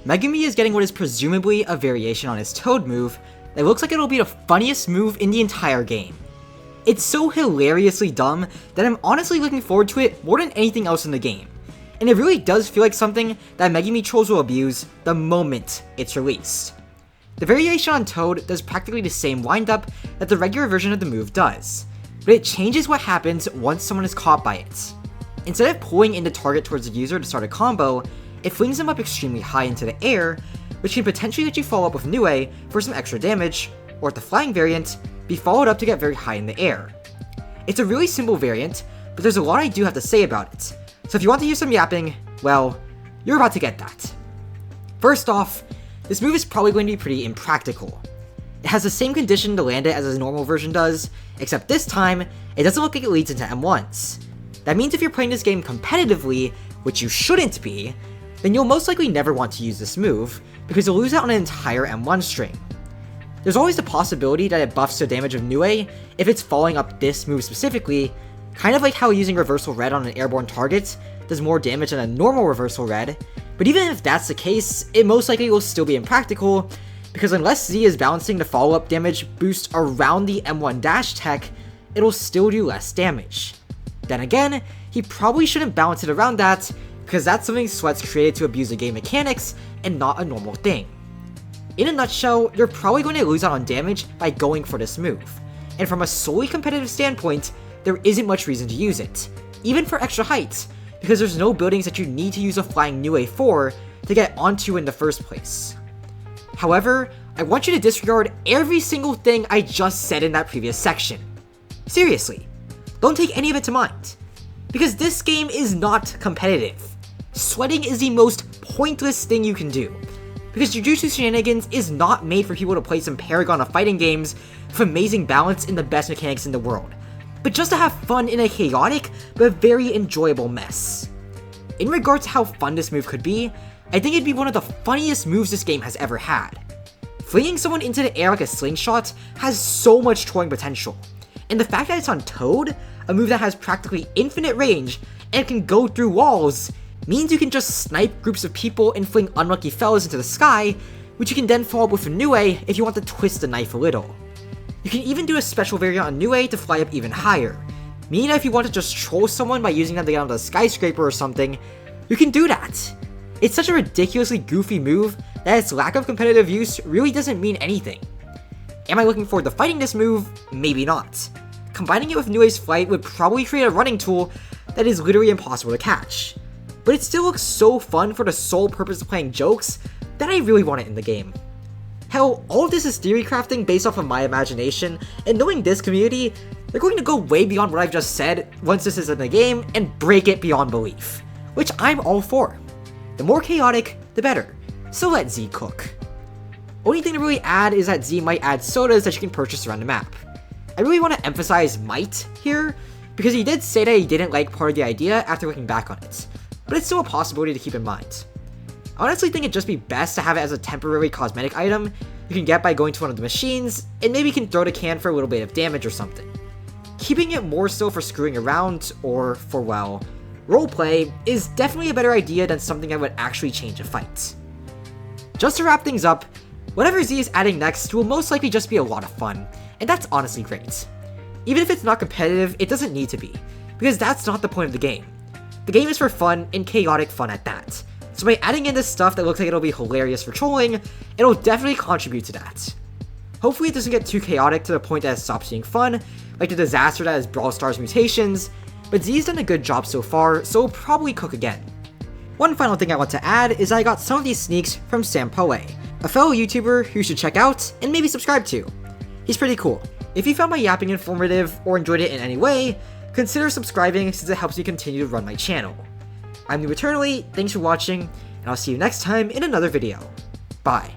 Megumi is getting what is presumably a variation on his Toad move that looks like it'll be the funniest move in the entire game. It's so hilariously dumb that I'm honestly looking forward to it more than anything else in the game, and it really does feel like something that Megumi trolls will abuse the moment it's released. The variation on Toad does practically the same windup that the regular version of the move does, but it changes what happens once someone is caught by it. Instead of pulling in the target towards the user to start a combo, it flings them up extremely high into the air, which can potentially let you follow up with Nue for some extra damage, or at the flying variant, be followed up to get very high in the air. It's a really simple variant, but there's a lot I do have to say about it, so if you want to hear some yapping, well, you're about to get that. First off, this move is probably going to be pretty impractical. It has the same condition to land it as its normal version does, except this time, it doesn't look like it leads into M1s. That means if you're playing this game competitively, which you shouldn't be, then you'll most likely never want to use this move, because you'll lose out on an entire M1 string. There's always the possibility that it buffs the damage of Nue if it's following up this move specifically, kind of like how using Reversal Red on an airborne target does more damage than a normal Reversal Red, but even if that's the case, it most likely will still be impractical, because unless Z is balancing the follow-up damage boost around the M1 dash tech, it'll still do less damage. Then again, he probably shouldn't balance it around that, because that's something Sweat's created to abuse the game mechanics and not a normal thing. In a nutshell, you're probably going to lose out on damage by going for this move, and from a solely competitive standpoint, there isn't much reason to use it, even for extra height, because there's no buildings that you need to use a flying Nue for to get onto in the first place. However, I want you to disregard every single thing I just said in that previous section. Seriously, don't take any of it to mind, because this game is not competitive. Sweating is the most pointless thing you can do, because Jujutsu Shenanigans is not made for people to play some paragon of fighting games with amazing balance and the best mechanics in the world, but just to have fun in a chaotic but very enjoyable mess. In regards to how fun this move could be, I think it'd be one of the funniest moves this game has ever had. Flinging someone into the air like a slingshot has so much trolling potential, and the fact that it's on Toad, a move that has practically infinite range and can go through walls, means you can just snipe groups of people and fling unlucky fellas into the sky, which you can then follow up with a Nue if you want to twist the knife a little. You can even do a special variant on Nue to fly up even higher, meaning that if you want to just troll someone by using them to get onto a skyscraper or something, you can do that. It's such a ridiculously goofy move that its lack of competitive use really doesn't mean anything. Am I looking forward to fighting this move? Maybe not. Combining it with Nue's flight would probably create a running tool that is literally impossible to catch. But it still looks so fun for the sole purpose of playing jokes that I really want it in the game. Hell, all of this is theory crafting based off of my imagination, and knowing this community, they're going to go way beyond what I've just said once this is in the game and break it beyond belief, which I'm all for. The more chaotic, the better, so let Z cook. Only thing to really add is that Z might add sodas that you can purchase around the map. I really want to emphasize might here, because he did say that he didn't like part of the idea after looking back on it, but it's still a possibility to keep in mind. I honestly think it'd just be best to have it as a temporary cosmetic item you can get by going to one of the machines, and maybe you can throw the can for a little bit of damage or something. Keeping it more so for screwing around, or for, well, roleplay, is definitely a better idea than something that would actually change a fight. Just to wrap things up, whatever Z is adding next will most likely just be a lot of fun, and that's honestly great. Even if it's not competitive, it doesn't need to be, because that's not the point of the game. The game is for fun, and chaotic fun at that. So by adding in this stuff that looks like it'll be hilarious for trolling, it'll definitely contribute to that. Hopefully it doesn't get too chaotic to the point that it stops being fun, like the disaster that is Brawl Stars mutations, but Z's done a good job so far, so he'll probably cook again. One final thing I want to add is I got some of these sneaks from Sam Poe, a fellow YouTuber who you should check out and maybe subscribe to. He's pretty cool. If you found my yapping informative or enjoyed it in any way, consider subscribing since it helps me continue to run my channel. I'm Nue Eternally, thanks for watching, and I'll see you next time in another video. Bye.